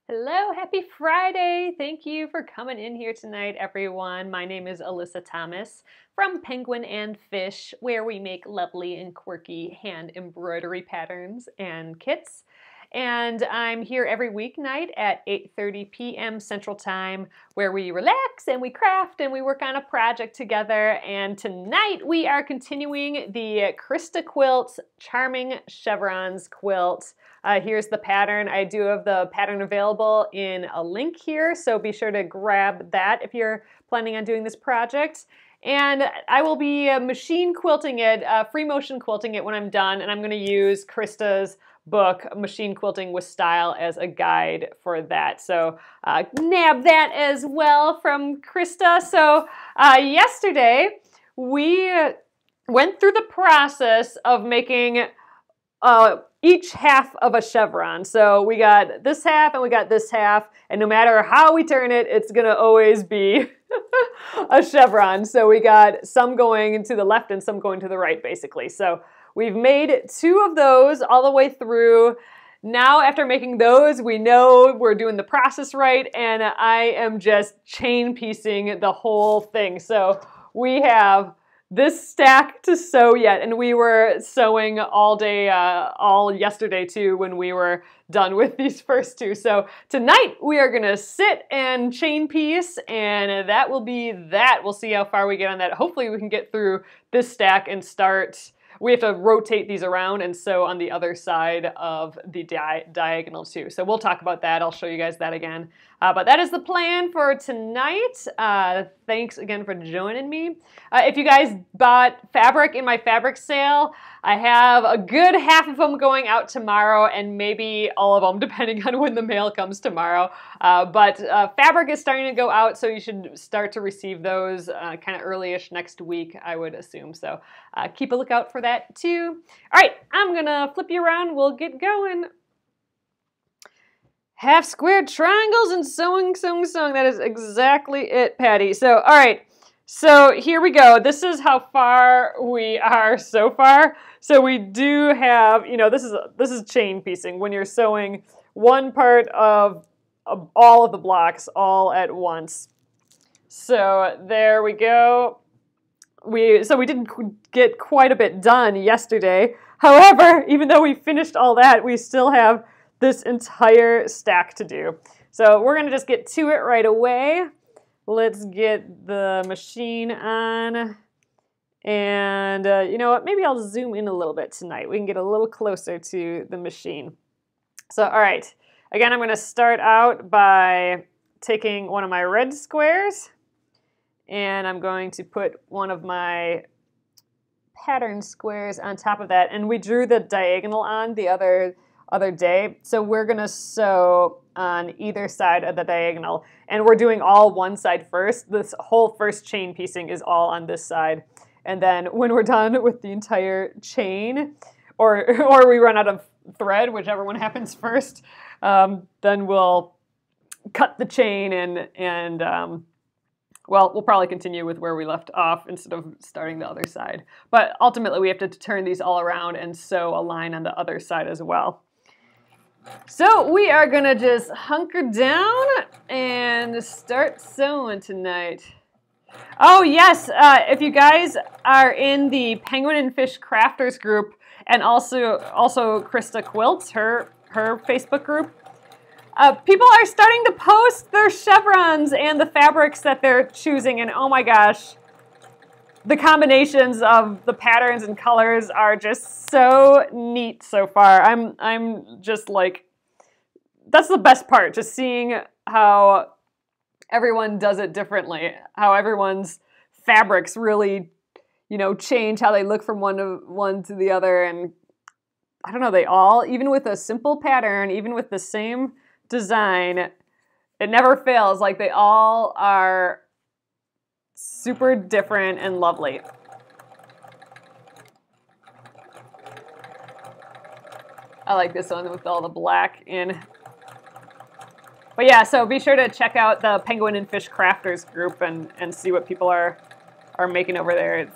Hello, happy Friday. Thank you for coming in here tonight, everyone. My name is Alyssa Thomas from Penguin and Fish, where we make lovely and quirky hand embroidery patterns and kits. And I'm here every weeknight at 8:30 p.m. Central Time, where we relax and we craft and we work on a project together. And tonight we are continuing the Krista Quilt's Charming Chevrons quilt. Here's the pattern. I do have the pattern available in a link here, so be sure to grab that if you're planning on doing this project. And I will be machine quilting it, free motion quilting it when I'm done, and I'm going to use Krista's book, Machine Quilting with Style, as a guide for that. So nab that as well from Krista. So yesterday we went through the process of making each half of a chevron. So we got this half and we got this half, and no matter how we turn it, it's gonna always be a chevron. So we got some going to the left and some going to the right, basically. So we've made two of those all the way through. Now, after making those, we know we're doing the process right, and I am just chain piecing the whole thing. So we have this stack to sew yet, and we were sewing all day, all yesterday too, when we were done with these first two. So tonight we are gonna sit and chain piece, and that will be that. We'll see how far we get on that. Hopefully we can get through this stack and start. We have to rotate these around and sew on the other side of the diagonal too. So we'll talk about that. I'll show you guys that again. But that is the plan for tonight. Thanks again for joining me. If you guys bought fabric in my fabric sale, I have a good half of them going out tomorrow, and maybe all of them depending on when the mail comes tomorrow. But fabric is starting to go out, so you should start to receive those kind of early-ish next week, I would assume. So keep a lookout for that too. All right, I'm gonna flip you around. We'll get going. Half squared triangles and sewing, sewing, sewing. That is exactly it, Patty. So, all right. So here we go. This is how far we are so far. So we do have, you know, this is chain piecing when you're sewing one part of all of the blocks all at once. So there we go. So we didn't get quite a bit done yesterday. However, even though we finished all that, we still have this entire stack to do. So we're gonna just get to it right away. Let's get the machine on. And you know what, maybe I'll zoom in a little bit tonight. We can get a little closer to the machine. So, all right, again, I'm gonna start out by taking one of my red squares, and I'm going to put one of my pattern squares on top of that. And we drew the diagonal on the other day. So we're gonna sew on either side of the diagonal. And we're doing all one side first. This whole first chain piecing is all on this side. And then when we're done with the entire chain, or we run out of thread, whichever one happens first, then we'll cut the chain and well, we'll probably continue with where we left off instead of starting the other side. But ultimately, we have to turn these all around and sew a line on the other side as well. So we are gonna just hunker down and start sewing tonight. Oh yes, if you guys are in the Penguin and Fish Crafters group, and also Krista Quilts, her Facebook group, people are starting to post their chevrons and the fabrics that they're choosing, and oh my gosh, the combinations of the patterns and colors are just so neat so far. I'm just like, that's the best part, just seeing how everyone does it differently, how everyone's fabrics really, you know, change how they look from one to the other. And I don't know, they all, even with a simple pattern, even with the same design, it never fails. Like, they all are super different and lovely. I like this one with all the black in. But yeah, so be sure to check out the Penguin and Fish Crafters group and see what people are making over there.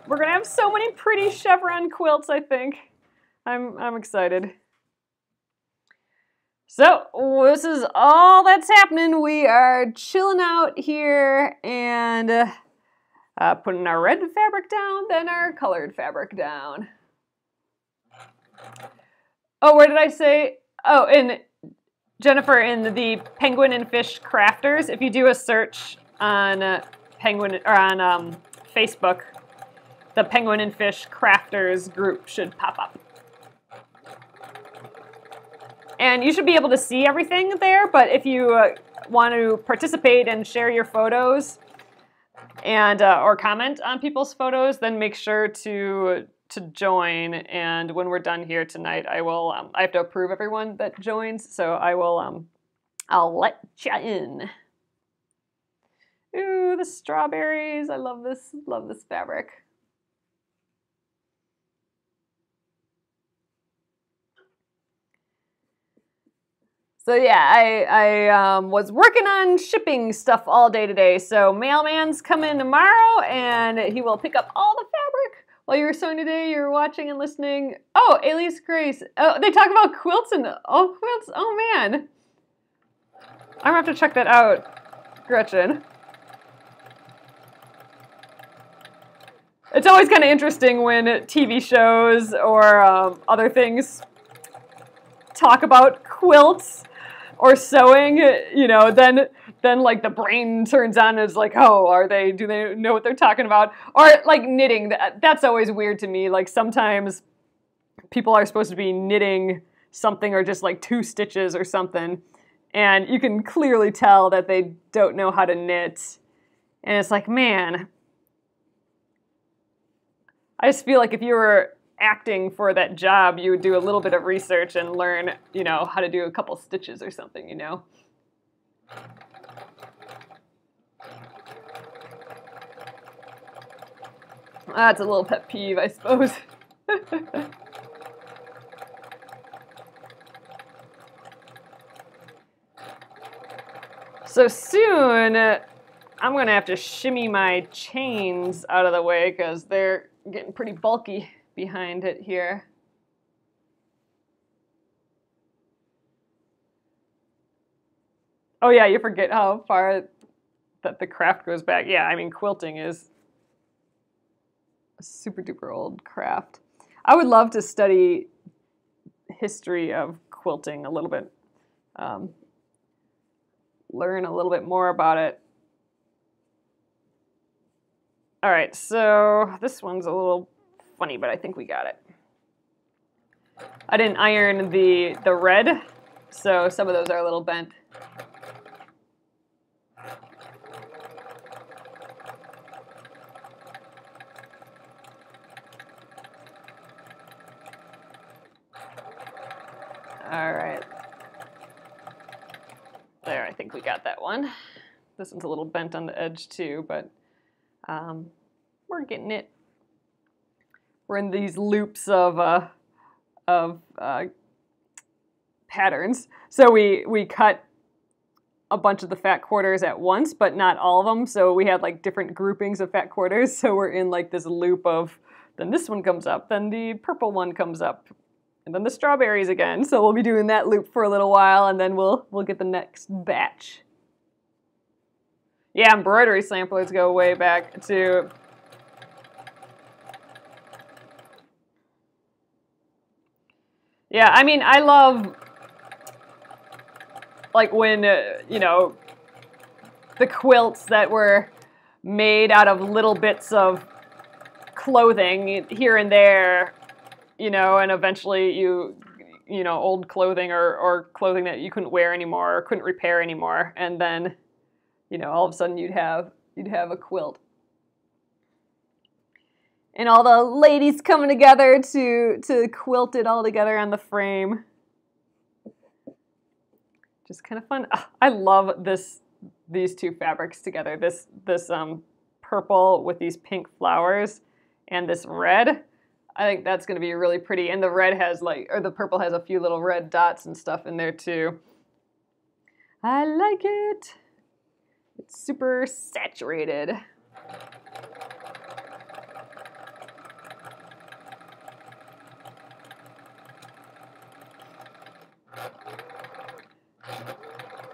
We're gonna have so many pretty chevron quilts, I think. I'm excited. So this is all that's happening. We are chilling out here and putting our red fabric down, then our colored fabric down. Oh, where did I say? Oh, in Jennifer, in the Penguin and Fish Crafters, if you do a search on Penguin or on Facebook, the Penguin and Fish Crafters group should pop up. And you should be able to see everything there, but if you want to participate and share your photos and or comment on people's photos, then make sure to join. And when we're done here tonight, I will I have to approve everyone that joins, so I will I'll let you in. Ooh, the strawberries. I love this fabric. So yeah, I was working on shipping stuff all day today. So mailman's coming tomorrow and he will pick up all the fabric. While you were sewing today, you were watching and listening. Oh, Elise Grace. Oh, they talk about quilts and quilts. Oh man. I'm gonna have to check that out, Gretchen. It's always kind of interesting when TV shows or other things talk about quilts or sewing, you know, then like the brain turns on and it's like, oh, do they know what they're talking about? Or like knitting, that's always weird to me. Like sometimes people are supposed to be knitting something or just like 2 stitches or something, and you can clearly tell that they don't know how to knit. And it's like, man, I just feel like if you were acting for that job, you would do a little bit of research and learn, you know, how to do a couple stitches or something, you know. That's a little pet peeve, I suppose. So soon, I'm going to have to shimmy my chains out of the way because they're getting pretty bulky behind it here. Oh yeah, you forget how far that the craft goes back. Yeah, I mean, quilting is a super duper old craft. I would love to study history of quilting a little bit, learn a little bit more about it. All right, so this one's a little funny, but I think we got it. I didn't iron the red, so some of those are a little bent. All right. There, I think we got that one. This one's a little bent on the edge too, but we're getting it. We're in these loops of patterns. So we cut a bunch of the fat quarters at once, but not all of them. So we had like different groupings of fat quarters. So we're in like this loop of, then this one comes up, then the purple one comes up, and then the strawberries again. So we'll be doing that loop for a little while, and then we'll get the next batch. Yeah, embroidery samplers go way back to. Yeah, I mean, I love, like when, you know, the quilts that were made out of little bits of clothing here and there, you know, and eventually you know, old clothing or clothing that you couldn't wear anymore or couldn't repair anymore, and then, you know, all of a sudden you'd have a quilt. And all the ladies coming together to quilt it all together on the frame. Just kind of fun. Oh, I love these 2 fabrics together. This purple with these pink flowers and this red. I think that's going to be really pretty. And the red has the purple has a few little red dots and stuff in there too. I like it. It's super saturated.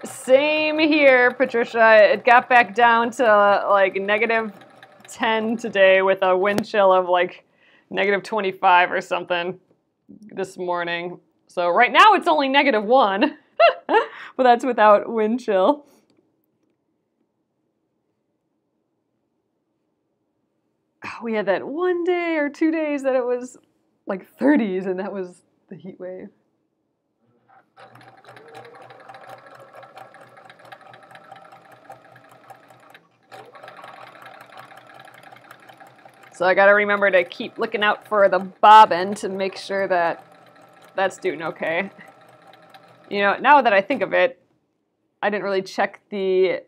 Same here, Patricia. It got back down to like -10 today with a wind chill of like -25 or something this morning. So right now it's only -1, but that's without wind chill. We had that 1 day or 2 days that it was like 30s, and that was the heat wave. So I gotta remember to keep looking out for the bobbin to make sure that that's doing okay. You know, now that I think of it, I didn't really check the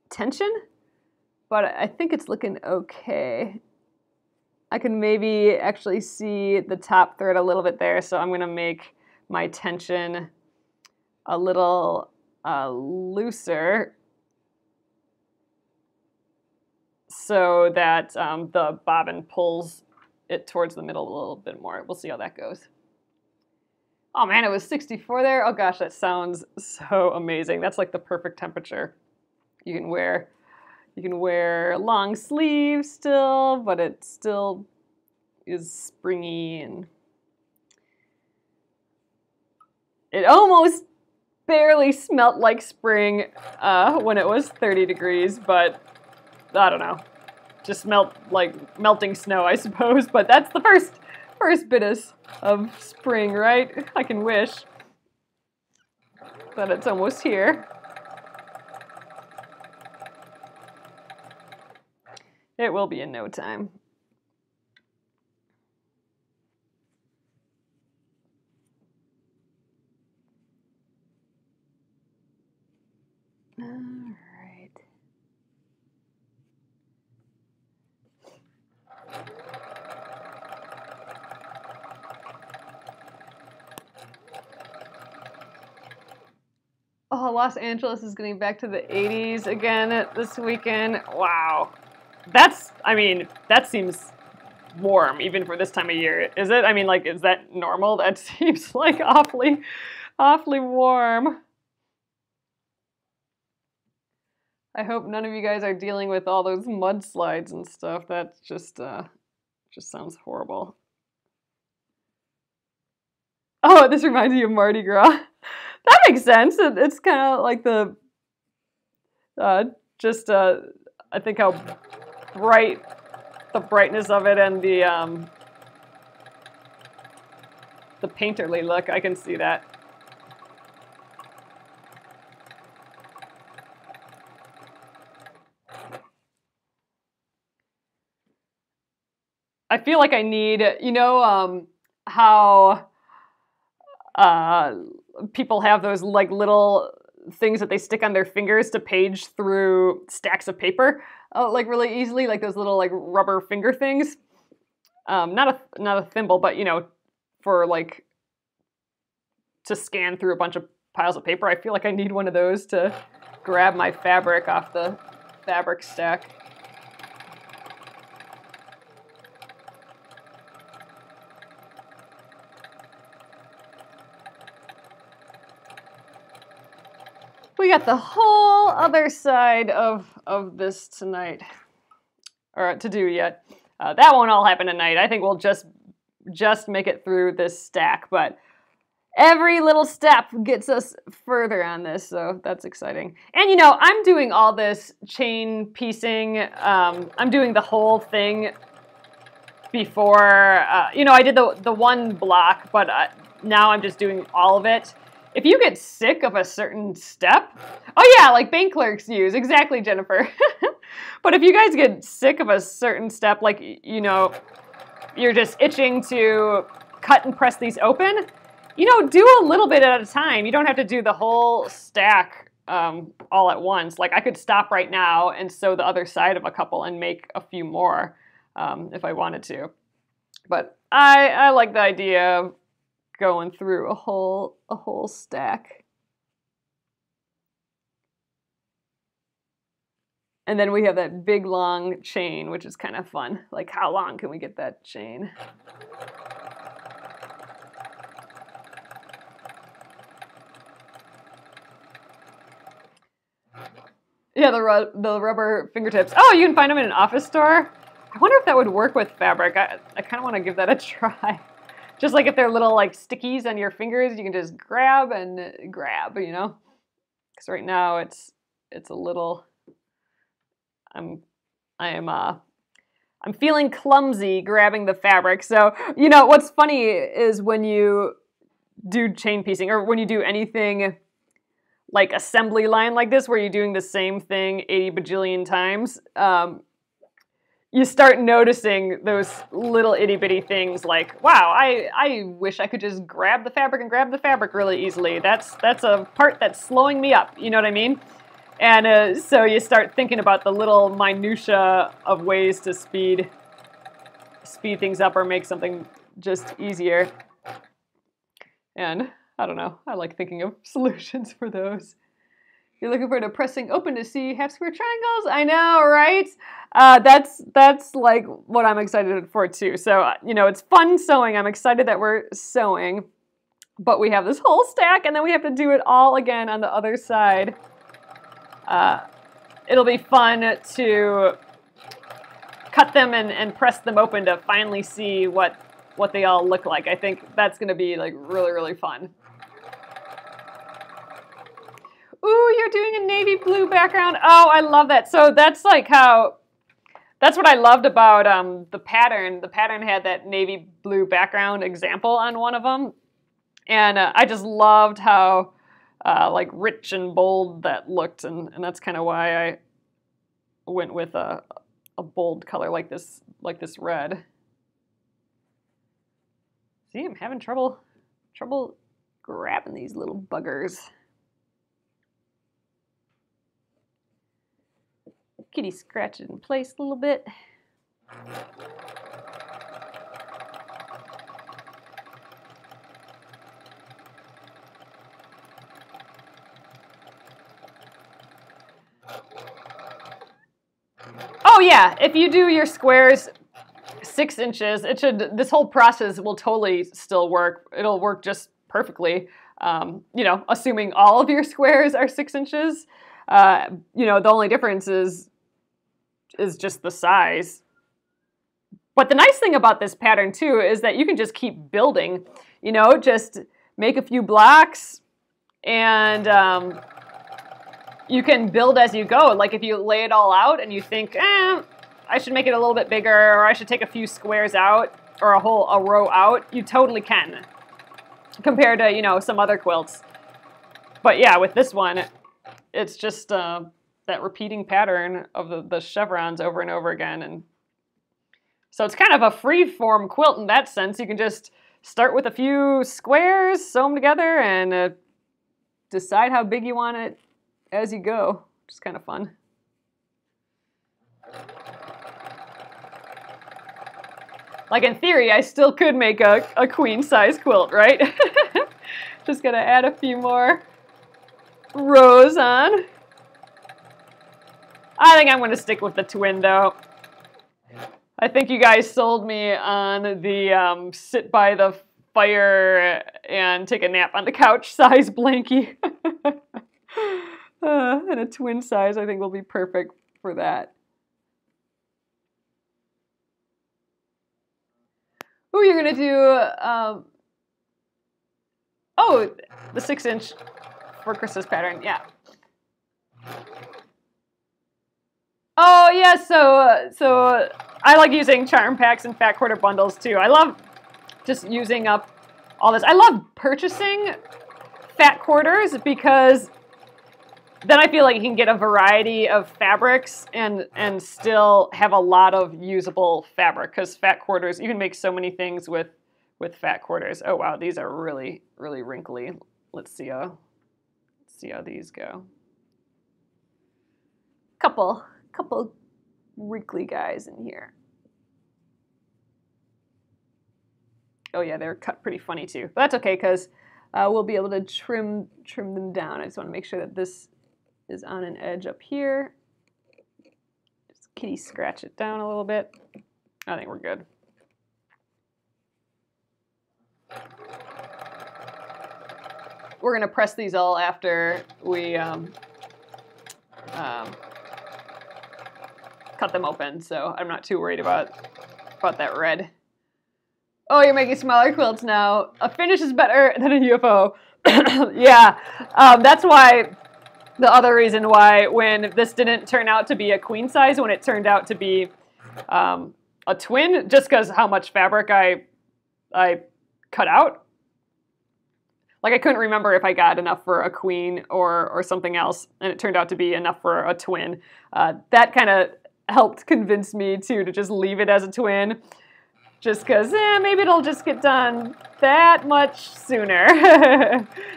tension, but I think it's looking okay. I can maybe actually see the top thread a little bit there, so I'm gonna make my tension a little looser so that the bobbin pulls it towards the middle a little bit more. We'll see how that goes. Oh man, it was 64 there. Oh gosh, that sounds so amazing. That's like the perfect temperature. You can wear long sleeves still, but it still is springy, and it almost barely smelt like spring when it was 30 degrees, but I don't know. Just smelt like melting snow, I suppose, but that's the first bit of spring, right? I can wish that it's almost here. It will be in no time. All right. Oh, Los Angeles is getting back to the 80s again this weekend. Wow. I mean, that seems warm even for this time of year. Is it? I mean, like, is that normal? That seems like awfully warm. I hope none of you guys are dealing with all those mudslides and stuff. That just sounds horrible. Oh, this reminds me of Mardi Gras. That makes sense. It's kind of like the, I think how bright, the brightness of it and the painterly look, I can see that. I feel like I need, you know, how people have those like little things that they stick on their fingers to page through stacks of paper, like really easily, like those little like rubber finger things. Not a thimble, but you know, for like to scan through a bunch of piles of paper. I feel like I need one of those to grab my fabric off the fabric stack. We got the whole other side of this tonight, or to do yet. That won't all happen tonight. I think we'll just make it through this stack, but every little step gets us further on this, so that's exciting. And you know, I'm doing all this chain piecing. I'm doing the whole thing before. You know, I did the one block, but now I'm just doing all of it. If you get sick of a certain step, oh yeah, like bank clerks use, exactly, Jennifer. But if you guys get sick of a certain step, like, you know, you're just itching to cut and press these open, you know, do a little bit at a time. You don't have to do the whole stack all at once. Like I could stop right now and sew the other side of a couple and make a few more if I wanted to. But I like the idea of going through a whole stack. And then we have that big long chain, which is kind of fun. Like how long can we get that chain? Yeah, the rubber fingertips. Oh, you can find them in an office store. I wonder if that would work with fabric. I kind of want to give that a try. Just like if they're little like stickies on your fingers, you can just grab and grab, you know? Because right now it's a little. I'm feeling clumsy grabbing the fabric. So, you know, what's funny is when you do chain piecing or when you do anything like assembly line like this, where you're doing the same thing 80 bajillion times, you start noticing those little itty bitty things like, wow, I wish I could just grab the fabric really easily. That's a part that's slowing me up. You know what I mean? And so you start thinking about the little minutia of ways to speed things up or make something just easier. And I don't know, I like thinking of solutions for those. You're looking forward to pressing open to see half square triangles? I know, right? That's like what I'm excited for too. So, you know, it's fun sewing. I'm excited that we're sewing, but we have this whole stack and then we have to do it all again on the other side. It'll be fun to cut them and press them open to finally see what they all look like. I think that's going to be like really, really fun. Ooh, you're doing a navy blue background. Oh, I love that. So that's like that's what I loved about the pattern. The pattern had that navy blue background example on one of them. And I just loved how like rich and bold that looked. And that's kind of why I went with a bold color like this red. See, I'm having trouble grabbing these little buggers. Kitty scratch it in place a little bit. Oh yeah, if you do your squares 6 inches, this whole process will totally still work. It'll work just perfectly. You know, assuming all of your squares are 6 inches. You know, the only difference is just the size. But the nice thing about this pattern too is that you can just keep building, you know, just make a few blocks and you can build as you go. Like if you lay it all out and you think, I should make it a little bit bigger, or I should take a few squares out or a row out, you totally can compared to, you know, some other quilts. But yeah, with this one, it's just that repeating pattern of the chevrons over and over again. And so it's kind of a free-form quilt in that sense. You can just start with a few squares, sew them together, and decide how big you want it as you go. Which is kind of fun. Like in theory, I still could make a queen-size quilt, right? Just gotta add a few more rows on. I think I'm going to stick with the twin, though. I think you guys sold me on the sit by the fire and take a nap on the couch size blankie. And a twin size, I think, will be perfect for that. Ooh, you're going to do, oh, the 6 inch for Chris's pattern, yeah. Oh yeah, so I like using charm packs and fat quarter bundles too. I love just using up all this. I love purchasing fat quarters because then I feel like you can get a variety of fabrics and still have a lot of usable fabric, because fat quarters, you can make so many things with fat quarters. Oh wow, these are really, really wrinkly. Let's see how these go. Couple wrinkly guys in here. Oh yeah, they're cut pretty funny too. But that's okay, because we'll be able to trim them down. I just want to make sure that this is on an edge up here. Just kitty scratch it down a little bit. I think we're good. We're gonna press these all after we cut them open, so I'm not too worried about that red. Oh, you're making smaller quilts now. A finish is better than a UFO. Yeah, that's why, the other reason why when this didn't turn out to be a queen size, when it turned out to be a twin, just because how much fabric I cut out. Like, I couldn't remember if I got enough for a queen or something else, and it turned out to be enough for a twin. That kind of helped convince me to just leave it as a twin, just because maybe it'll just get done that much sooner.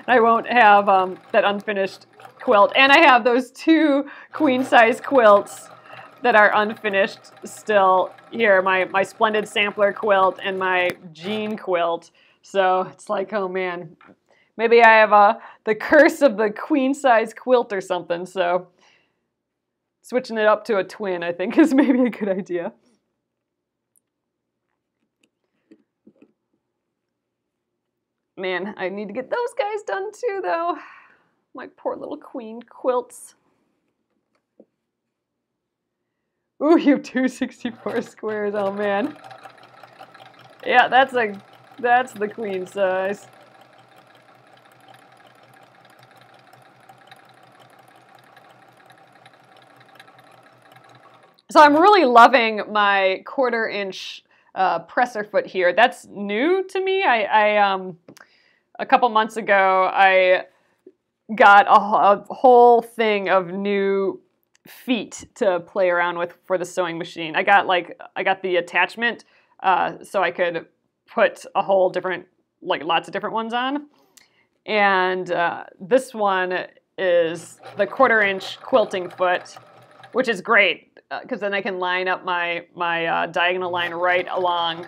I won't have that unfinished quilt. And I have those 2 queen-size quilts that are unfinished still here, my Splendid Sampler quilt and my Jean quilt. So it's like, oh man, maybe I have the curse of the queen-size quilt or something, so switching it up to a twin, I think, is maybe a good idea. Man, I need to get those guys done too, though. My poor little queen quilts. Ooh, you have 264 squares, oh man. Yeah, that's the queen size. So I'm really loving my 1/4 inch presser foot here. That's new to me. A couple months ago, I got a whole thing of new feet to play around with for the sewing machine. I got the attachment so I could put a whole different, lots of different ones on. And this one is the 1/4 inch quilting foot, which is great because then I can line up my diagonal line right along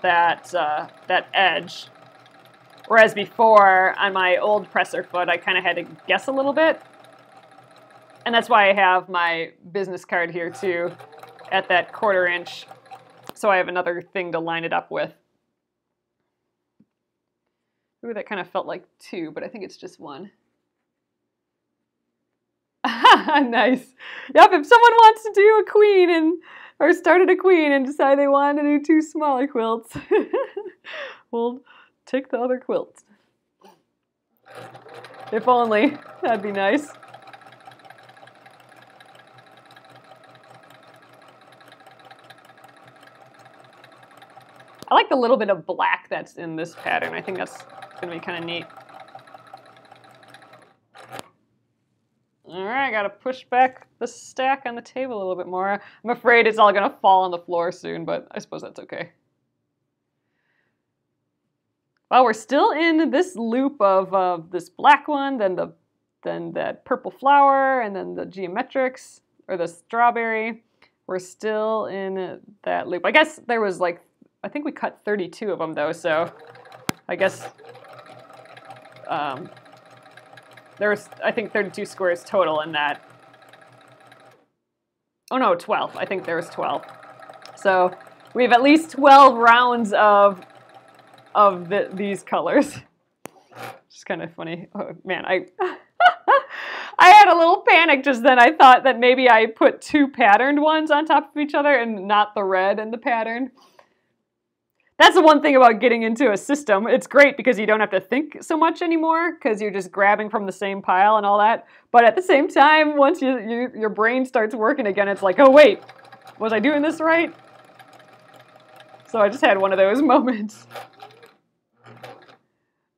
that edge. Whereas before, on my old presser foot, I kind of had to guess a little bit. And that's why I have my business card here too, at that 1/4 inch, so I have another thing to line it up with. Ooh, that kind of felt like 2, but I think it's just 1. Nice. Yep, if someone wants to do a queen or started a queen and decide they want to do 2 smaller quilts, we'll take the other quilt. If only. That'd be nice. I like the little bit of black that's in this pattern. I think that's going to be kind of neat. All right, I got to push back the stack on the table a little bit more. I'm afraid it's all going to fall on the floor soon, but I suppose that's okay. Well, we're still in this loop of this black one, then that purple flower, and then the geometrics, or the strawberry. We're still in that loop. I guess there was I think we cut 32 of them though, so I guess there was, I think, 32 squares total in that. Oh no, 12. I think there was 12. So we have at least 12 rounds of these colors. It's kind of funny. Oh man, I had a little panic just then. I thought that maybe I put 2 patterned ones on top of each other and not the red and the pattern. That's the one thing about getting into a system. It's great because you don't have to think so much anymore because you're just grabbing from the same pile and all that. But at the same time, once your brain starts working again, it's like, oh wait, was I doing this right? So I just had one of those moments.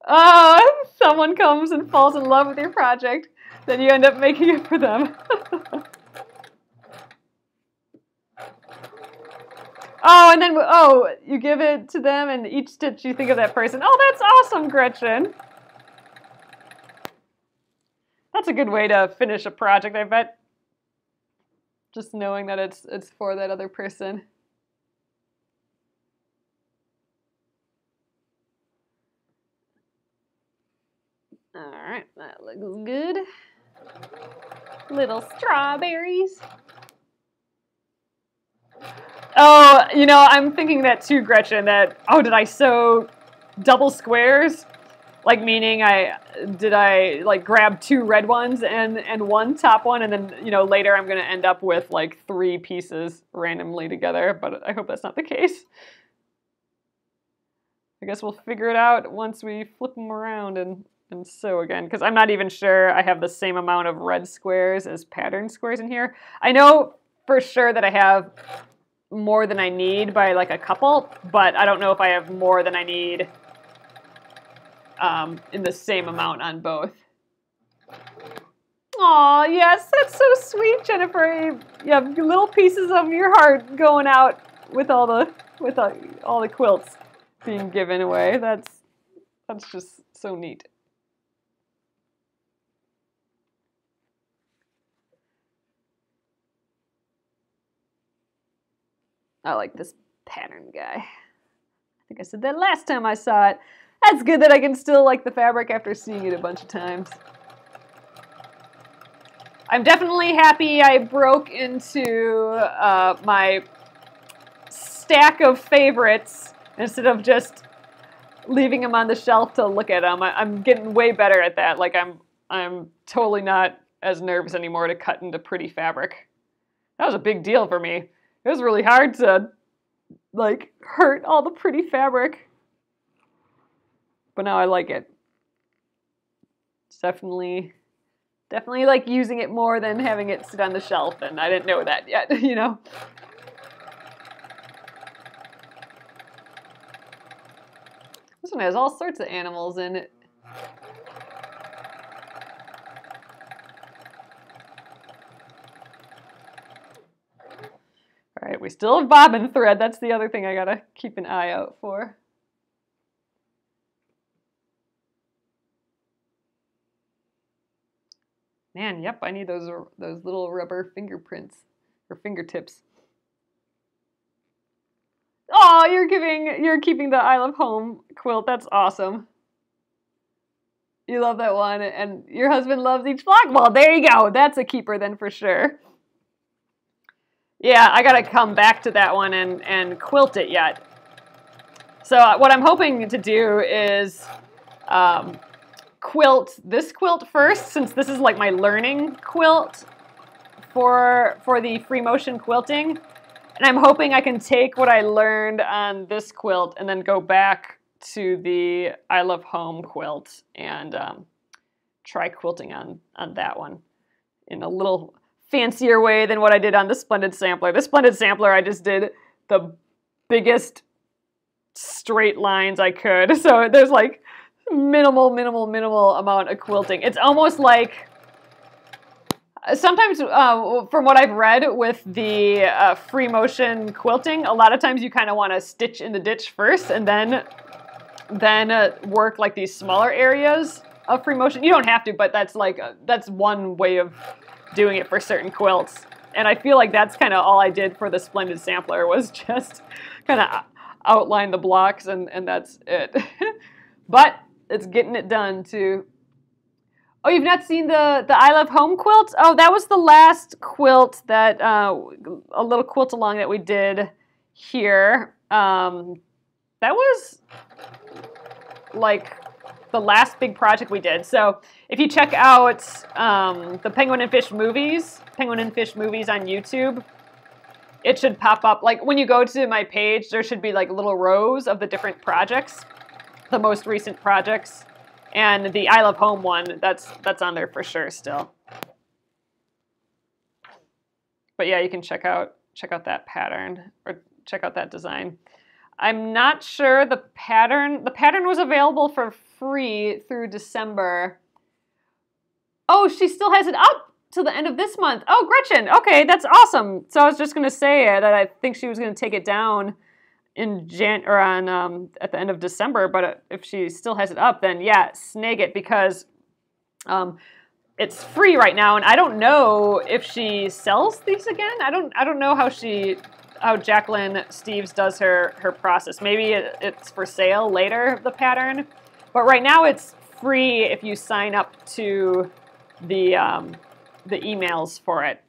Oh, someone comes and falls in love with your project, then you end up making it for them. Oh, and then, you give it to them, and each stitch you think of that person. Oh, that's awesome, Gretchen. That's a good way to finish a project, I bet. Just knowing that it's for that other person. All right, that looks good. Little strawberries. Oh, I'm thinking that too, Gretchen, that, did I sew double squares? Like meaning did I like grab 2 red ones and one top one, and then, you know, later I'm gonna end up with like 3 pieces randomly together, but I hope that's not the case. I guess we'll figure it out once we flip them around and sew again, because I'm not even sure I have the same amount of red squares as pattern squares in here. I know for sure that I have more than I need by like a couple, but I don't know if I have more than I need in the same amount on both. Aw, yes, that's so sweet, Jennifer. You have little pieces of your heart going out with all the quilts being given away. That's just so neat. I like this pattern guy. I think I said that last time I saw it. That's good that I can still like the fabric after seeing it a bunch of times. I'm definitely happy I broke into my stack of favorites instead of just leaving them on the shelf to look at them. I'm getting way better at that. Like I'm totally not as nervous anymore to cut into pretty fabric. That was a big deal for me. It was really hard to like hurt all the pretty fabric. But now I like it. It's definitely like using it more than having it sit on the shelf, and I didn't know that yet, you know. This one has all sorts of animals in it. All right, we still have bobbin thread. That's the other thing I gotta keep an eye out for. Man, yep, I need those little rubber fingerprints or fingertips. Oh, you're keeping the I Love Home quilt. That's awesome. You love that one, and your husband loves each block. Well, there you go. That's a keeper then for sure. Yeah, I gotta come back to that one and quilt it yet. So what I'm hoping to do is quilt this quilt first, since this is like my learning quilt for the free motion quilting. And I'm hoping I can take what I learned on this quilt and then go back to the I Love Home quilt and try quilting on that one in a little fancier way than what I did on the Splendid Sampler. The Splendid Sampler, I just did the biggest straight lines I could. So there's like minimal amount of quilting. It's almost like sometimes from what I've read with the free motion quilting, a lot of times you kind of want to stitch in the ditch first and then work like these smaller areas of free motion. You don't have to, but that's like that's one way of doing it for certain quilts. And I feel like that's kind of all I did for the Splendid Sampler, was just kind of outline the blocks and that's it. But it's getting it done too. Oh, you've not seen the I Love Home quilt? Oh, that was the last quilt that, a little quilt along that we did here. That was like the last big project we did. So if you check out the Penguin and Fish movies on YouTube, it should pop up. Like when you go to my page, there should be like little rows of the different projects, the most recent projects. And the I Love Home one, that's on there for sure still. But yeah, you can check out that pattern or check out that design. I'm not sure the pattern was available for free through December. Oh, she still has it up till the end of this month. Oh, Gretchen, okay, that's awesome. So I was just gonna say that I think she was gonna take it down in at the end of December, but if she still has it up, then yeah, snag it, because it's free right now, and I don't know if she sells these again. I don't know how Jacqueline Steves does her process. Maybe it's for sale later, the pattern, but right now it's free if you sign up to the emails for it.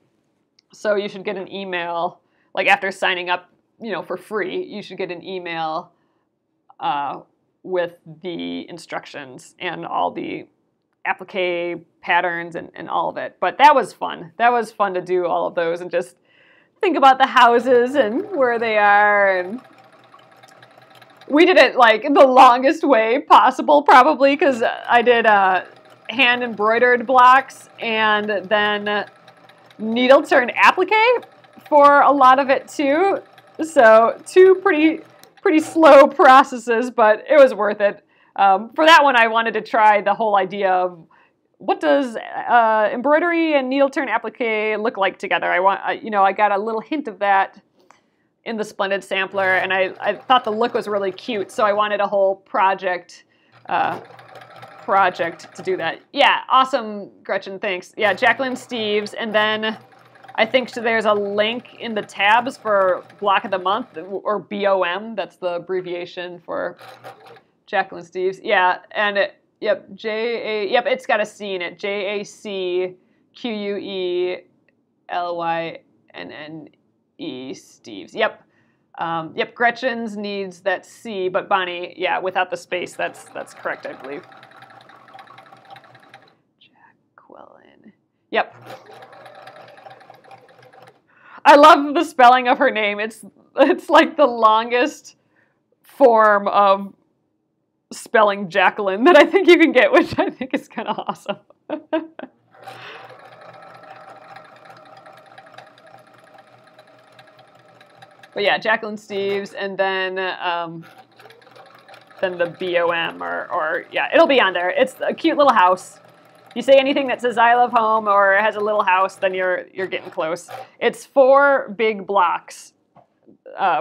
So you should get an email like after signing up, you know, for free. You should get an email with the instructions and all the applique patterns and all of it. But that was fun. That was fun to do all of those and just think about the houses and where they are. And we did it like the longest way possible, probably, because I did hand embroidered blocks and then needle turn applique for a lot of it too. So two pretty slow processes, but it was worth it. For that one, I wanted to try the whole idea of what does embroidery and needle turn applique look like together. I got a little hint of that in the Splendid sampler, and I thought the look was really cute, so I wanted a whole project to do that. Yeah, awesome, Gretchen, thanks. Yeah, Jacqueline Steves, and then I think there's a link in the tabs for Block of the Month, or BOM, that's the abbreviation for Jacqueline Steves. Yeah, and it's got a C in it, JACQUELYNNE Steves. Yep, Gretchen's needs that C, but Bonnie, yeah, without the space, that's correct, I believe. Jacqueline. Yep. I love the spelling of her name. It's like the longest form of spelling Jacqueline that I think you can get, which I think is kind of awesome. But yeah, Jacqueline Steves, and then the BOM, or yeah, it'll be on there. It's a cute little house. If you say anything that says I love home or has a little house, then you're getting close. It's 4 big blocks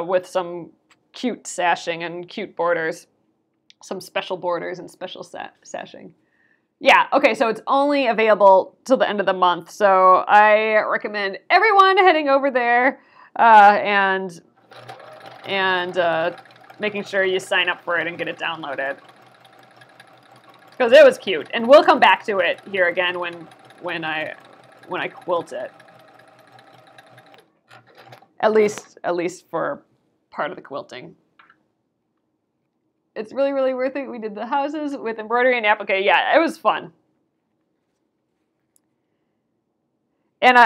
with some cute sashing and cute borders, some special borders and special sashing. Yeah, okay, so it's only available till the end of the month, so I recommend everyone heading over there and making sure you sign up for it and get it downloaded. Because it was cute, and we'll come back to it here again when I quilt it. At least for part of the quilting. It's really, really worth it. We did the houses with embroidery and applique. Yeah, it was fun. And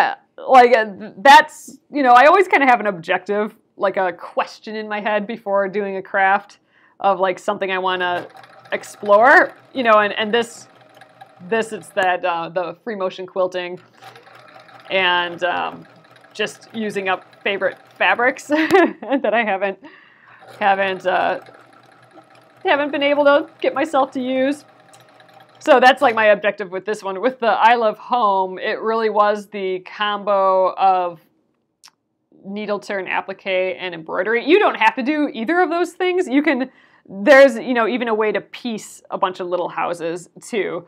that's, I always kind of have an objective, like a question in my head before doing a craft of like something I want to explore, and this it's that the free motion quilting and just using up favorite fabrics that I haven't been able to get myself to use. So that's like my objective with this one. With the I Love Home, it really was the combo of needle turn applique and embroidery. You don't have to do either of those things. You can. There's, even a way to piece a bunch of little houses too,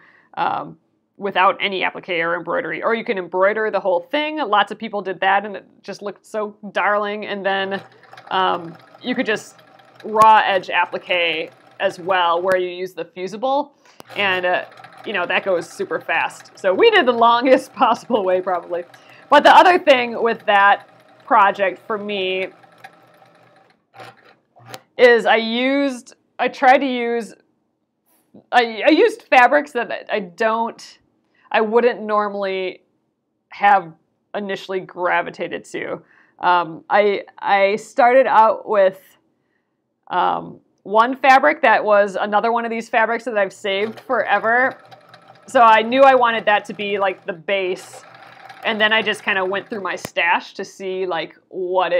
without any applique or embroidery. Or you can embroider the whole thing. Lots of people did that and it just looked so darling. And then you could just raw edge applique as well, where you use the fusible. And, that goes super fast. So we did the longest possible way probably. But the other thing with that project for me is I used fabrics that I wouldn't normally have initially gravitated to. I started out with one fabric that was another one of these fabrics that I've saved forever. So I knew I wanted that to be like the base. And then I just kind of went through my stash to see like what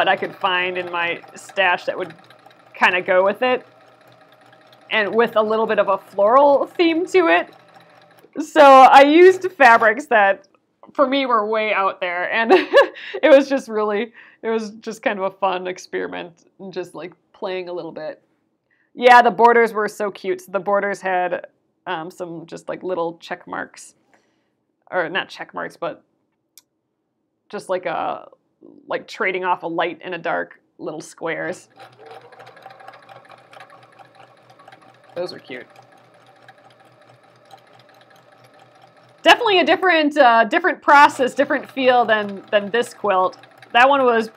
I could find in my stash that would kind of go with it, and with a little bit of a floral theme to it. So I used fabrics that for me were way out there, and it was just kind of a fun experiment, and just like playing a little bit. Yeah, the borders were so cute. So the borders had some just like little check marks, or not check marks, but just like trading off a light and a dark little squares. Those are cute. Definitely a different process, different feel than this quilt. That one was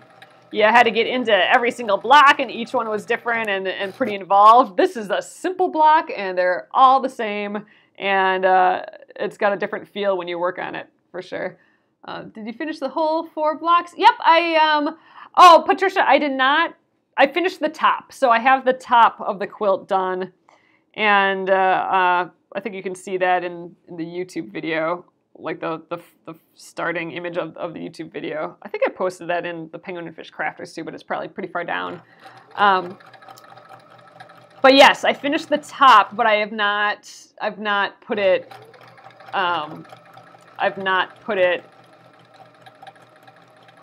you had to get into every single block, and each one was different and pretty involved. This is a simple block, and they're all the same, and it's got a different feel when you work on it, for sure. Did you finish the whole 4 blocks? Yep, oh, Patricia, I did not. I finished the top, so I have the top of the quilt done, and I think you can see that in the YouTube video, like the starting image of the YouTube video. I think I posted that in the Penguin and Fish Crafters too, but it's probably pretty far down. But yes, I finished the top, but I've not put it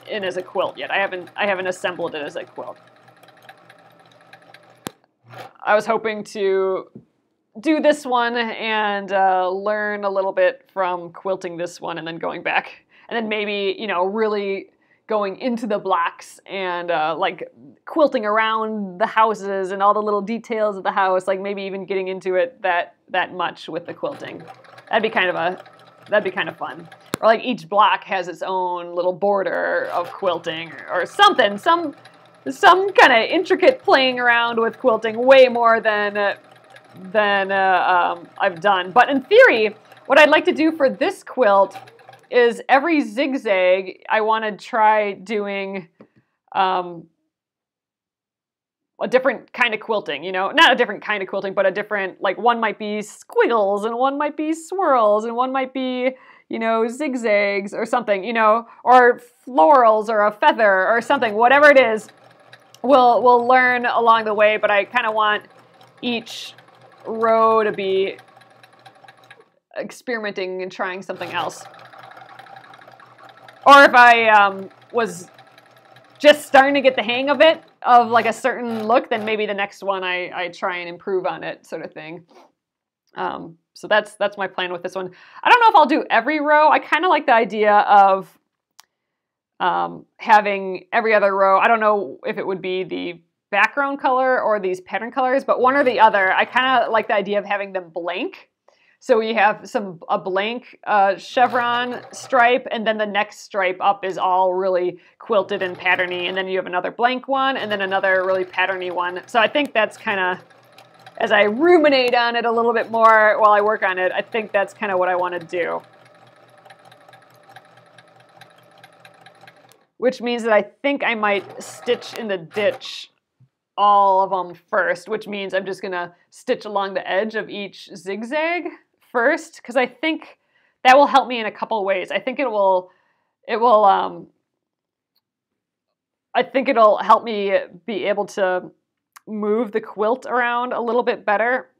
in as a quilt yet. I haven't assembled it as a quilt. I was hoping to do this one and learn a little bit from quilting this one and then going back and then maybe, you know, really going into the blocks and like quilting around the houses and all the little details of the house, like maybe even getting into it that much with the quilting. That'd be kind of fun. Or like each block has its own little border of quilting or something, some kind of intricate playing around with quilting, way more than I've done. But in theory, what I'd like to do for this quilt is every zigzag, I want to try doing a different kind of quilting, you know, not a different kind of quilting, but a different, like one might be squiggles and one might be swirls and one might be, you know, zigzags or something, you know, or florals or a feather or something, whatever it is, we'll learn along the way, but I kind of want each row to be experimenting and trying something else. Or if I was just starting to get the hang of it, of like a certain look, then maybe the next one I try and improve on it, sort of thing. So that's my plan with this one. I don't know if I'll do every row. I kind of like the idea of having every other row. I don't know if it would be the background color or these pattern colors, but one or the other. I kind of like the idea of having them blank. So we have a blank chevron stripe, and then the next stripe up is all really quilted and patterny, and then you have another blank one, and then another really patterny one. So I think that's kind of, as I ruminate on it a little bit more while I work on it, I think that's kind of what I want to do. Which means that I think I might stitch in the ditch all of them first, which means I'm just going to stitch along the edge of each zigzag first, because I think that will help me in a couple ways. I think it'll help me be able to move the quilt around a little bit better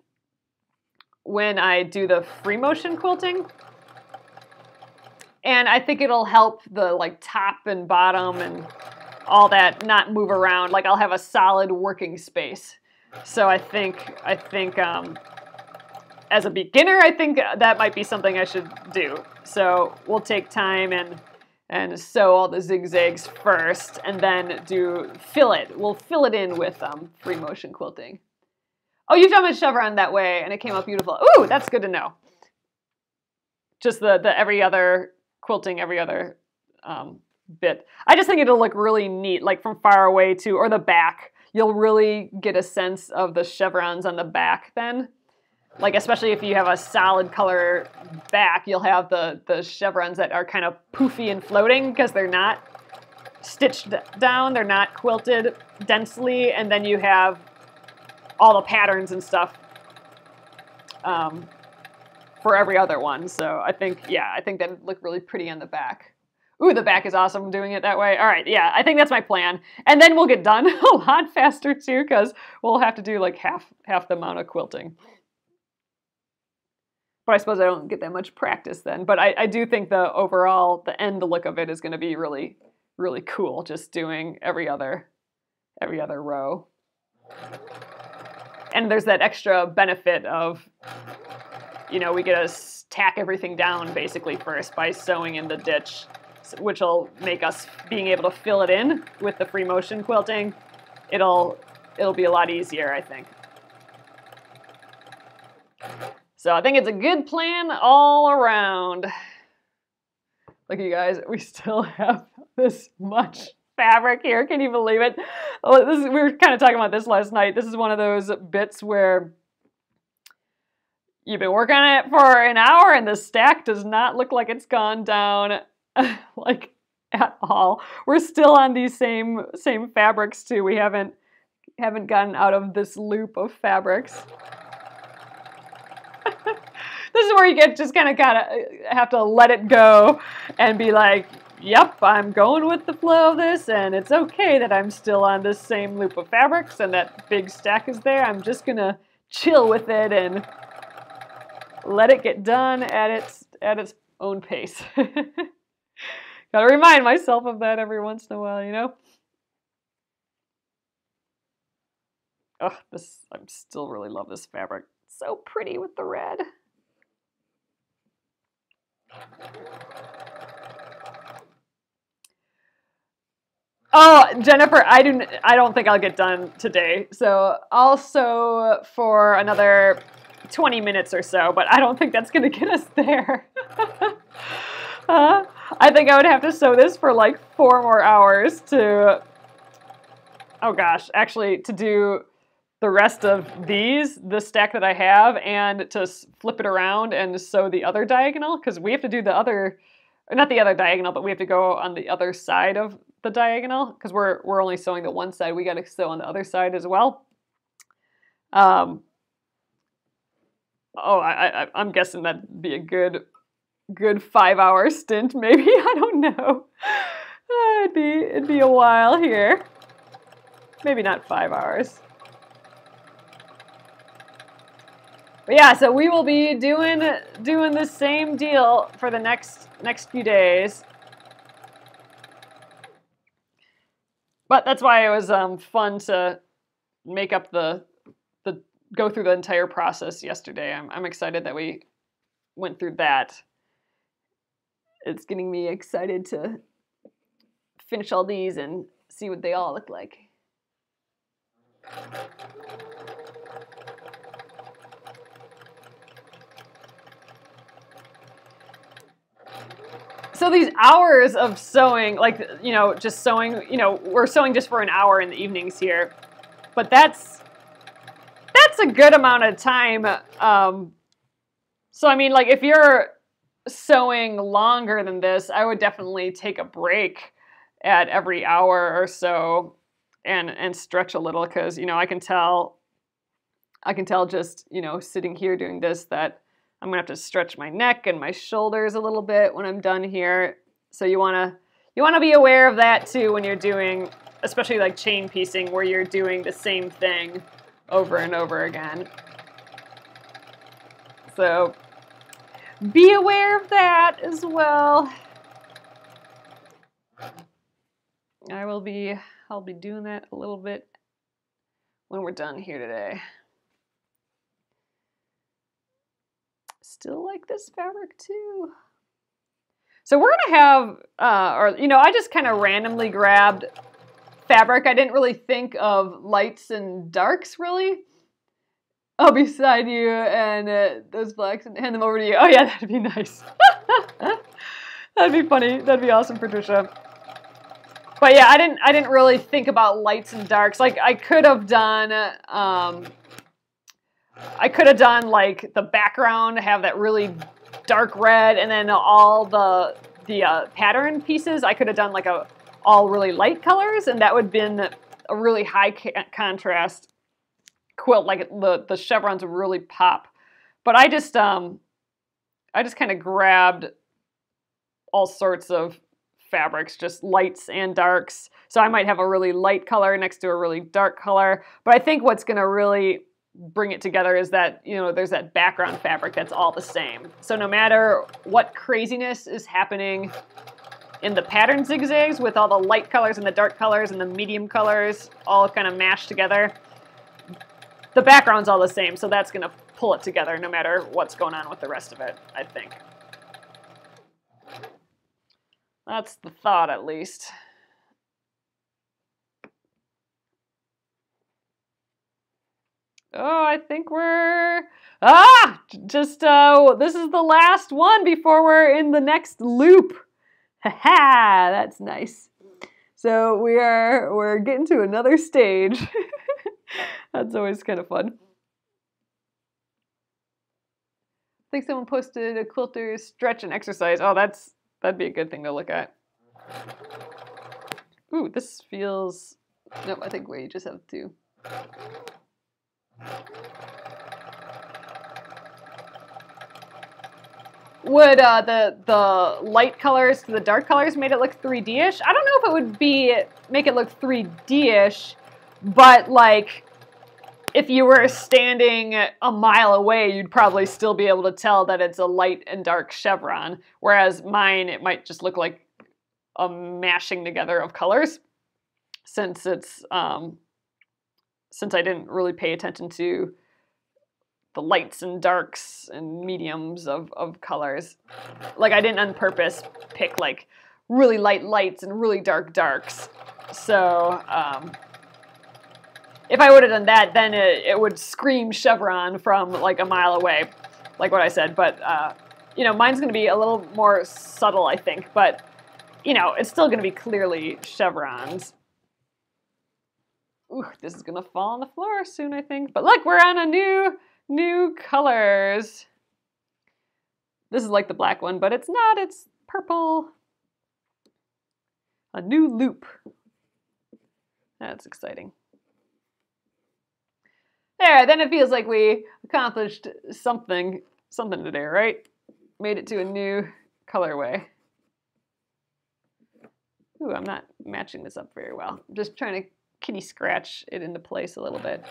when I do the free motion quilting. And I think it'll help the like top and bottom and all that not move around. Like I'll have a solid working space. So I think as a beginner, I think that might be something I should do. So we'll take time and sew all the zigzags first, and then fill it. We'll fill it in with free motion quilting. Oh, you've done a chevron that way, and it came out beautiful. Ooh, that's good to know. Just the every other quilting, every other bit. I just think it'll look really neat, like from far away too, or the back. You'll really get a sense of the chevrons on the back then. Like, especially if you have a solid color back, you'll have the chevrons that are kind of poofy and floating because they're not stitched down, they're not quilted densely, and then you have all the patterns and stuff for every other one. So I think that would look really pretty on the back. Ooh, the back is awesome doing it that way. All right, yeah, I think that's my plan. And then we'll get done a lot faster too, because we'll have to do like half the amount of quilting. But I suppose I don't get that much practice then. But I do think the look of it is going to be really, really cool, just doing every other row. And there's that extra benefit of, you know, we get to tack everything down basically first by sewing in the ditch, which will make us being able to fill it in with the free motion quilting. It'll be a lot easier, I think. So I think it's a good plan all around. Look, you guys, we still have this much fabric here. Can you believe it? We were kind of talking about this last night. This is one of those bits where you've been working on it for an hour and the stack does not look like it's gone down like at all. We're still on these same fabrics too. We haven't gotten out of this loop of fabrics. This is where you just kind of have to let it go and be like, yep, I'm going with the flow of this, and it's okay that I'm still on this same loop of fabrics and that big stack is there. I'm just gonna chill with it and let it get done at its own pace. Gotta remind myself of that every once in a while, you know? Oh, I still really love this fabric. So pretty with the red. Oh, Jennifer, I don't think I'll get done today. So I'll sew for another 20 minutes or so, but I don't think that's going to get us there. I think I would have to sew this for like 4 more hours to, oh gosh, actually to do the rest of the stack that I have, and to flip it around and sew the other diagonal, because we have to do the other, not the other diagonal, but we have to go on the other side of the diagonal, because we're only sewing the one side. We got to sew on the other side as well. I'm guessing that'd be a good 5-hour stint, maybe. I don't know. It'd be a while here. Maybe not 5 hours. But yeah, so we will be doing the same deal for the next few days. But that's why it was fun to make up go through the entire process yesterday. I'm excited that we went through that. It's getting me excited to finish all these and see what they all look like. So these hours of sewing, like, you know, just sewing, you know, we're sewing just for an hour in the evenings here, but that's a good amount of time. So I mean, like, if you're sewing longer than this, I would definitely take a break at every hour or so and stretch a little, because, you know, I can tell just, you know, sitting here doing this that I'm gonna have to stretch my neck and my shoulders a little bit when I'm done here. So you wanna be aware of that too when you're doing, especially like chain piecing, where you're doing the same thing over and over again. So be aware of that as well. I'll be doing that a little bit when we're done here today. Still like this fabric too. So we're gonna have, I just kind of randomly grabbed fabric. I didn't really think of lights and darks really. I'll be beside you and those blacks and hand them over to you. Oh yeah, that'd be nice. That'd be funny. That'd be awesome, Patricia. But yeah, I didn't really think about lights and darks. Like I could have done like the background, have that really dark red, and then all the pattern pieces, I could have done like all really light colors, and that would have been a really high contrast quilt. Like the chevrons would really pop. But I just kind of grabbed all sorts of fabrics, just lights and darks. So I might have a really light color next to a really dark color. But I think what's going to really bring it together is that, you know, there's that background fabric that's all the same. So no matter what craziness is happening in the pattern zigzags with all the light colors and the dark colors and the medium colors all kind of mashed together, the background's all the same. So that's going to pull it together no matter what's going on with the rest of it, I think. That's the thought, at least. Oh, I think we're, this is the last one before we're in the next loop. Ha-ha, that's nice. So we're getting to another stage. That's always kind of fun. I think someone posted a quilter's stretch and exercise. Oh, that'd be a good thing to look at. Ooh, this feels... Nope, I think we just have to... Would the light colors to the dark colors made it look 3D-ish? I don't know if it would make it look 3D-ish, but like if you were standing a mile away, you'd probably still be able to tell that it's a light and dark chevron. Whereas mine, it might just look like a mashing together of colors, since it's since I didn't really pay attention to the lights and darks and mediums of colors. Like I didn't on purpose pick like really light lights and really dark darks. So if I would have done that, then it would scream chevron from like a mile away, like what I said. But you know, mine's gonna be a little more subtle, I think, but you know, it's still gonna be clearly chevrons. Ooh, this is gonna fall on the floor soon, I think. But look, we're on a new colors. This is like the black one, but it's not. It's purple. A new loop. That's exciting. There, then it feels like we accomplished something today, right? Made it to a new colorway. Ooh, I'm not matching this up very well. I'm just trying to kitty scratch it into place a little bit.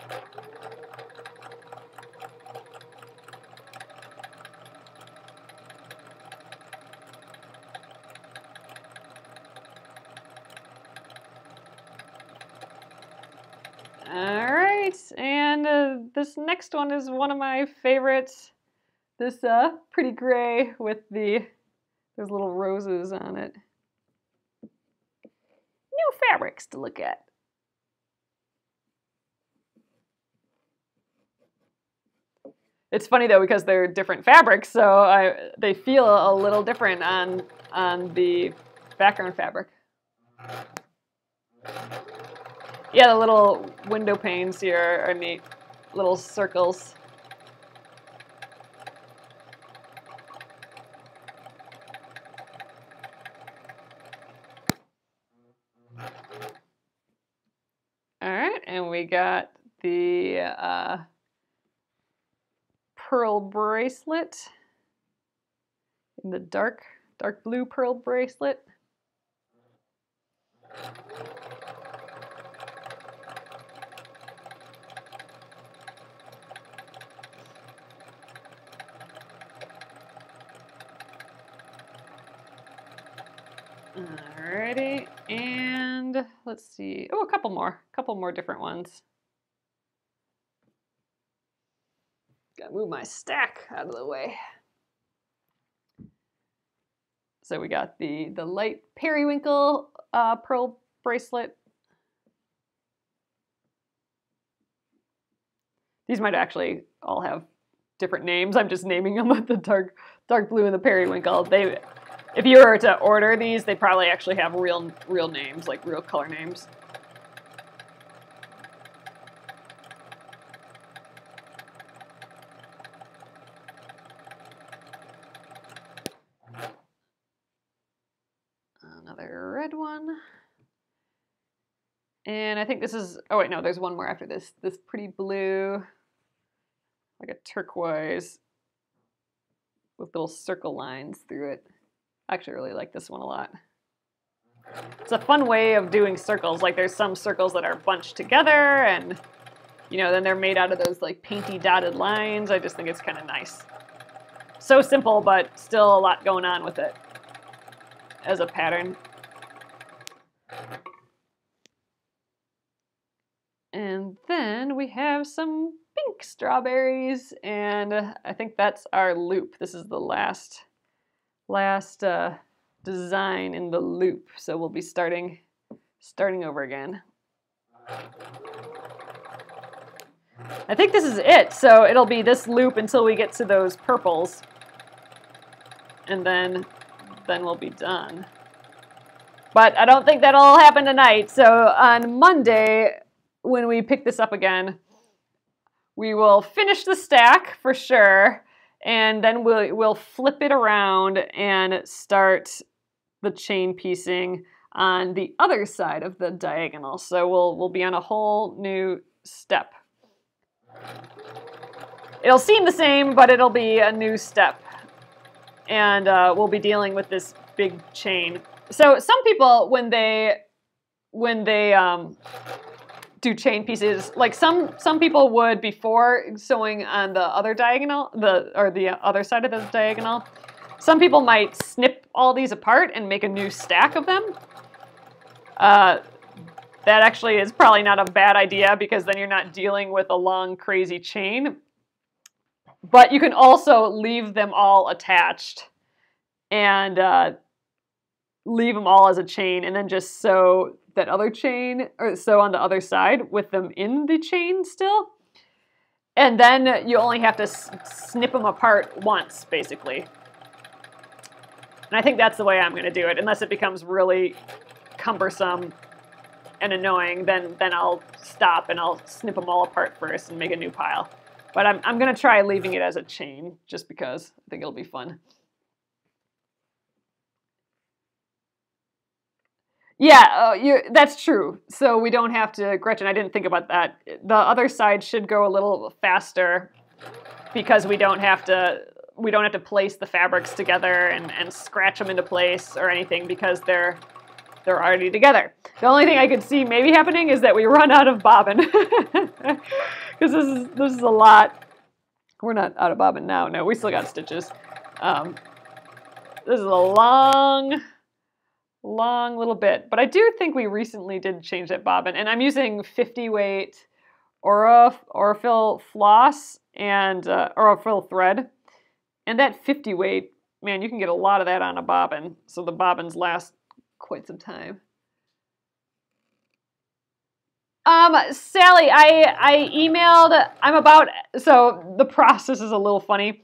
All right, and this next one is one of my favorites. This pretty gray with those little roses on it. New fabrics to look at. It's funny though because they're different fabrics, so they feel a little different on the background fabric. Yeah, the little window panes here are neat. Little circles. All right, and we got the pearl bracelet in the dark blue pearl bracelet. Alrighty, and let's see. Oh, a couple more different ones. Gotta move my stack out of the way. So we got the light periwinkle pearl bracelet. These might actually all have different names. I'm just naming them with the dark blue and the periwinkle. If you were to order these, they probably actually have real names, like real color names. Another red one. And I think this is, oh wait, no, there's one more after this. This pretty blue, like a turquoise with little circle lines through it. I actually really like this one a lot. It's a fun way of doing circles. Like there's some circles that are bunched together and, you know, then they're made out of those like painty dotted lines. I just think it's kind of nice. So simple, but still a lot going on with it as a pattern. And then we have some pink strawberries, and I think that's our loop. This is the last design in the loop, so we'll be starting over again. I think this is it, so it'll be this loop until we get to those purples, and then we'll be done. But I don't think that'll happen tonight. So on Monday, when we pick this up again, we will finish the stack for sure, and then we'll flip it around and start the chain piecing on the other side of the diagonal. So we'll be on a whole new step. It'll seem the same, but it'll be a new step. And we'll be dealing with this big chain. So some people, when they do chain pieces, like some people would, before sewing on the other diagonal, the other side of the diagonal, some people might snip all these apart and make a new stack of them. That actually is probably not a bad idea, because then you're not dealing with a long, crazy chain. But you can also leave them all attached and leave them all as a chain, and then just sew that other chain, or sew on the other side with them in the chain still. And then you only have to snip them apart once, basically. And I think that's the way I'm going to do it, unless it becomes really cumbersome and annoying, then I'll stop and I'll snip them all apart first and make a new pile. But I'm going to try leaving it as a chain, just because I think it'll be fun. Yeah, that's true. So we don't have to, Gretchen, I didn't think about that. The other side should go a little faster, because we don't have to place the fabrics together and scratch them into place or anything, because they're already together. The only thing I could see maybe happening is that we run out of bobbin, because this is a lot. We're not out of bobbin now. No, we still got stitches. This is a long little bit, but I do think we recently did change that bobbin, and I'm using 50 weight Aurifil floss and Aurifil thread, and that 50 weight, man, you can get a lot of that on a bobbin, so the bobbins last quite some time. Sally, I emailed, so the process is a little funny.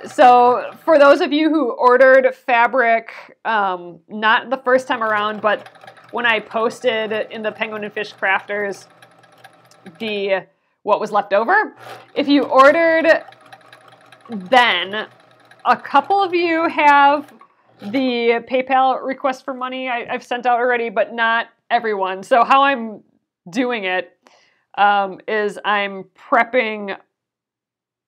So for those of you who ordered fabric, not the first time around, but when I posted in the Penguin and Fish Crafters what was left over, if you ordered then, a couple of you have the PayPal request for money I've sent out already, but not everyone. So how I'm doing it is I'm prepping.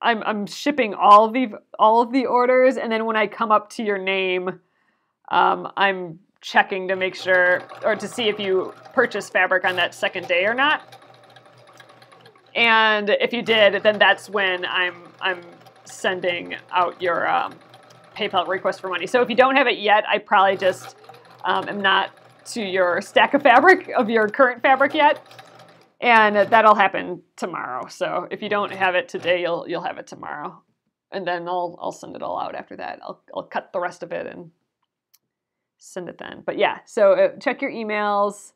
I'm shipping all of the orders, and then when I come up to your name, I'm checking to make sure, or to see if you purchased fabric on that second day or not. And if you did, then that's when I'm sending out your PayPal request for money. So if you don't have it yet, I probably just am not to your stack of fabric, of your current fabric yet. And that'll happen tomorrow. So if you don't have it today, you'll have it tomorrow. And then I'll send it all out after that. I'll cut the rest of it and send it then. But yeah, so check your emails.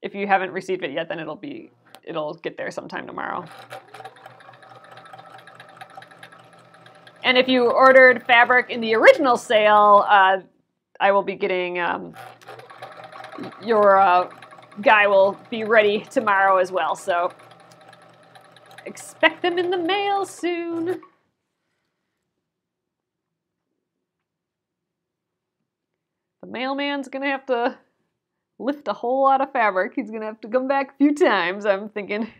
If you haven't received it yet, then it'll get there sometime tomorrow. And if you ordered fabric in the original sale, I will be getting your guy will be ready tomorrow as well. So expect them in the mail soon. The mailman's gonna have to lift a whole lot of fabric. He's gonna have to come back a few times, I'm thinking.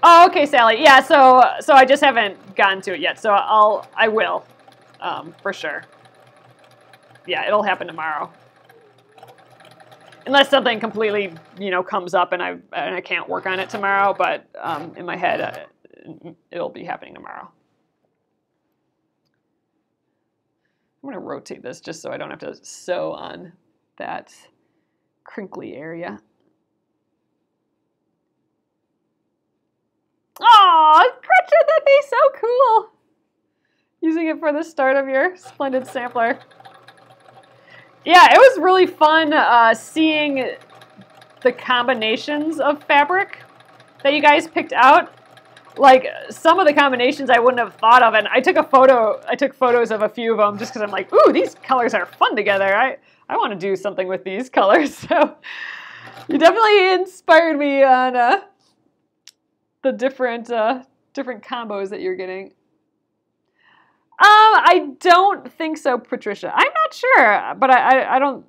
Oh, okay, Sally. Yeah, so I just haven't gotten to it yet. So I will, for sure. Yeah, it'll happen tomorrow. Unless something completely, comes up and I can't work on it tomorrow. But in my head, it'll be happening tomorrow. I'm gonna rotate this just so I don't have to sew on that crinkly area. Aw, Gretchen, that'd be so cool. Using it for the start of your splendid sampler. Yeah, it was really fun seeing the combinations of fabric. that you guys picked out, like some of the combinations I wouldn't have thought of, and I took photos of a few of them just because I'm like, ooh, these colors are fun together. I want to do something with these colors. So you definitely inspired me on the different combos that you're getting. I don't think so, Patricia. I'm not sure, but I don't,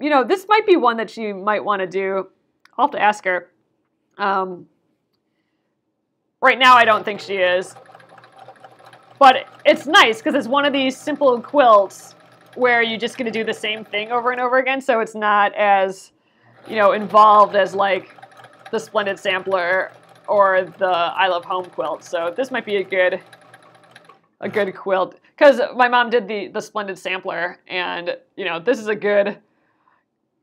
you know, this might be one that she might want to do. I'll have to ask her. Right now, I don't think she is. But it's nice because it's one of these simple quilts where you're just going to do the same thing over and over again. So it's not as, you know, involved as like the Splendid Sampler or the I Love Home quilt. So this might be a good quilt because my mom did the Splendid Sampler, and you know, this is a good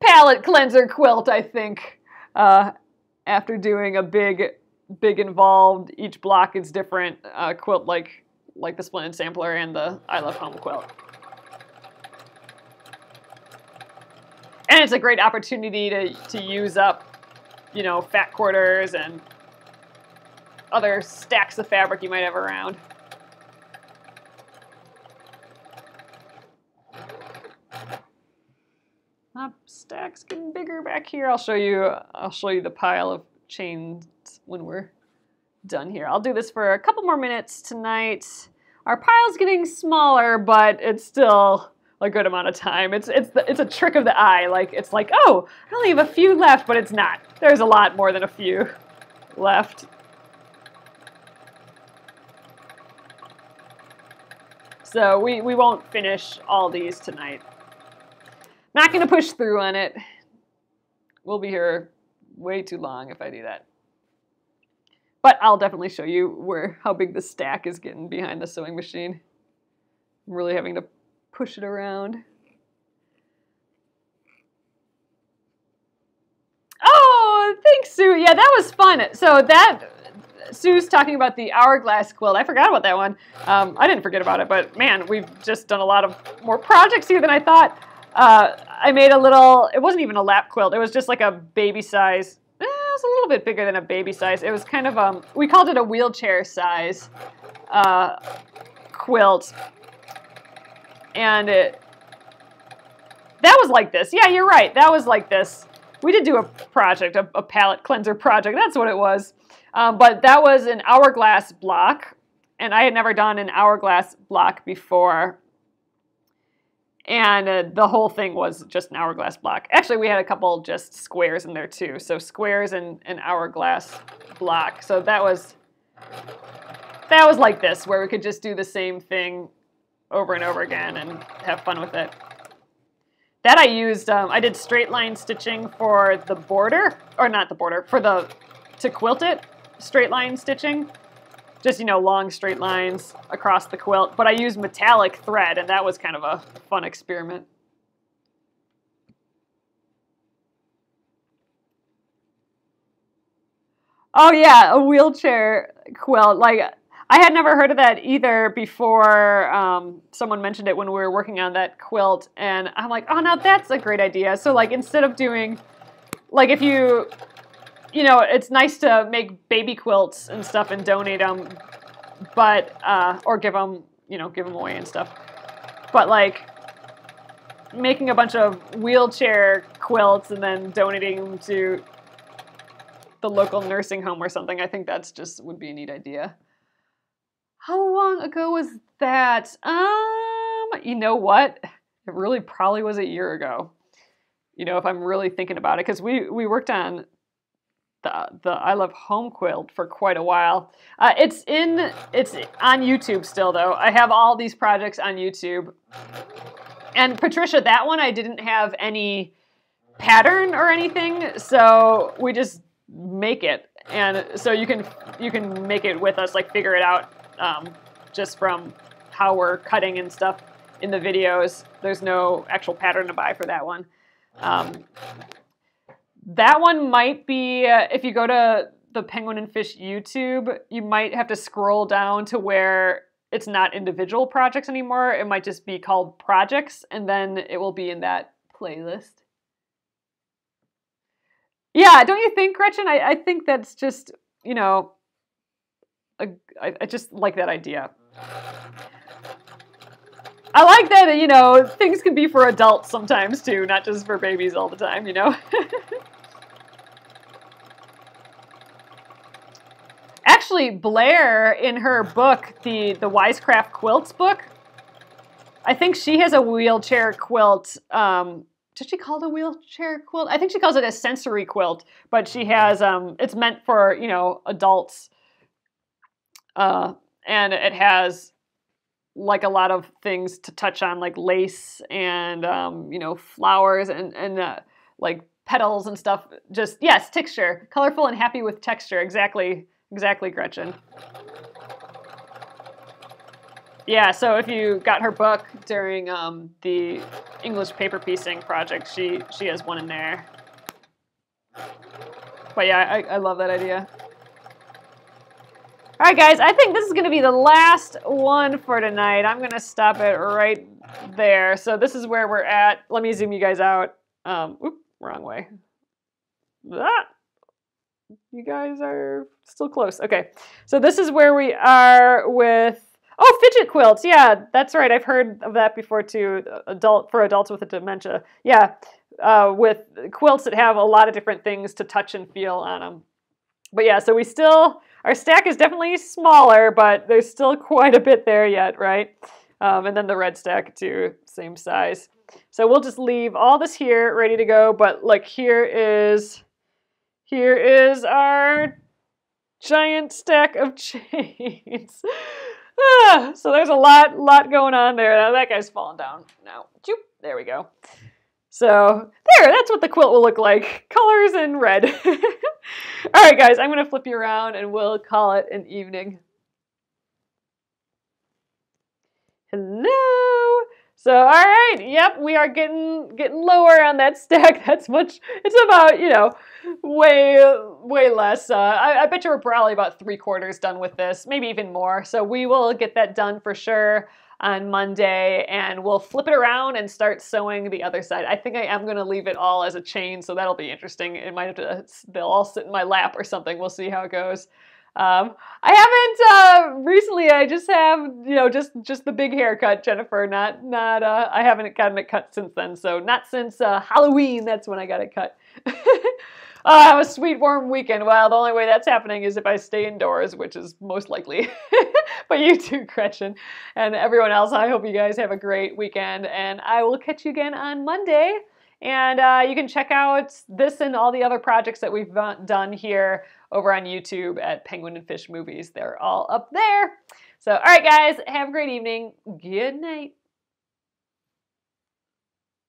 palette cleanser quilt, I think. After doing a big involved, each block is different quilt like the Splendid Sampler and the I Love Home quilt. And it's a great opportunity to use up, you know, fat quarters and other stacks of fabric you might have around. Stacks getting bigger back here. I'll show you the pile of chains when we're done here. I'll do this for a couple more minutes tonight. Our pile's getting smaller, but it's still a good amount of time. It's a trick of the eye. Like, it's like, oh, I only have a few left, but it's not. There's a lot more than a few left. So we won't finish all these tonight. Not going to push through on it. We'll be here way too long if I do that. But I'll definitely show you how big the stack is getting behind the sewing machine. I'm really having to push it around. Oh, thanks, Sue. Yeah, that was fun. So Sue's talking about the hourglass quilt. I forgot about that one. I didn't forget about it, but man, we've just done a lot of more projects here than I thought. I made a little, it wasn't even a lap quilt. It was just like a baby size. It was a little bit bigger than a baby size. It was kind of, we called it a wheelchair size quilt. And that was like this. Yeah, you're right. That was like this. We did do a project, a palette cleanser project. That's what it was. But that was an hourglass block. And I had never done an hourglass block before. And the whole thing was just an hourglass block. Actually, we had a couple just squares in there too. So squares and an hourglass block. So that was like this, where we could just do the same thing over and over again and have fun with it. That I used, I did straight line stitching for the border, or not the border, to quilt it, straight line stitching. Just, you know, long straight lines across the quilt. But I used metallic thread, and that was kind of a fun experiment. Oh, yeah, a wheelchair quilt. Like, I had never heard of that either before someone mentioned it when we were working on that quilt. And I'm like, oh, now that's a great idea. So, like, instead of doing, like, if you know, it's nice to make baby quilts and stuff and donate them, but, or give them away and stuff. But like making a bunch of wheelchair quilts and then donating them to the local nursing home or something, I think that's just would be a neat idea. How long ago was that? You know what? It really probably was a year ago. You know, if I'm really thinking about it, because we worked on the I Love Home quilt for quite a while. It's on YouTube still though. I have all these projects on YouTube. And Patricia, that one I didn't have any pattern or anything, so we just make it. And so you can make it with us, like figure it out just from how we're cutting and stuff in the videos. There's no actual pattern to buy for that one. That one might be, if you go to the Penguin and Fish YouTube, you might have to scroll down to where it's not individual projects anymore. It might just be called projects, and then it will be in that playlist. Yeah, don't you think, Gretchen? I think that's just you know, I just like that idea. I like that, you know, things can be for adults sometimes too, not just for babies all the time, you know. Actually, Blair, in her book, the Wisecraft Quilts book, I think she has a wheelchair quilt. Does she call it a wheelchair quilt? I think she calls it a sensory quilt, but she has, it's meant for, you know, adults. And it has like a lot of things to touch on, like lace and, you know, flowers and like petals and stuff. Just, yes, texture. Colorful and happy with texture. Exactly, Gretchen. Yeah, so if you got her book during the English paper piecing project, she has one in there. But yeah, I love that idea. All right, guys, I think this is going to be the last one for tonight. I'm going to stop it right there. So this is where we're at. Let me zoom you guys out. Oop, wrong way. Ah, you guys are still close. Okay, so this is where we are with... Oh, fidget quilts. Yeah, that's right. I've heard of that before too. For adults with a dementia. Yeah, with quilts that have a lot of different things to touch and feel on them. But yeah, so our stack is definitely smaller, but there's still quite a bit there yet, right? And then the red stack too, same size. So we'll just leave all this here ready to go. But like here is our giant stack of chains. So there's a lot going on there. Now that guy's falling down. Now, there we go. So that's what the quilt will look like. Colors in red. All right, guys, I'm going to flip you around and we'll call it an evening. Hello. So, all right, yep, we are getting lower on that stack. It's about, you know, way less. I bet you we're probably about 3/4 done with this, maybe even more. So we will get that done for sure on Monday, and we'll flip it around and start sewing the other side. I think I am going to leave it all as a chain, so that'll be interesting. It might have to, they'll all sit in my lap or something. We'll see how it goes. I haven't recently. I just have, you know, just the big haircut, Jennifer. Not. I haven't gotten it cut since then. So not since Halloween. That's when I got it cut. Have a sweet warm weekend. Well, the only way that's happening is if I stay indoors, which is most likely. But you too, Gretchen, and everyone else. I hope you guys have a great weekend, and I will catch you again on Monday. And you can check out this and all the other projects that we've done here over on YouTube at Penguin and Fish Movies. They're all up there. So, all right, guys, have a great evening. Good night.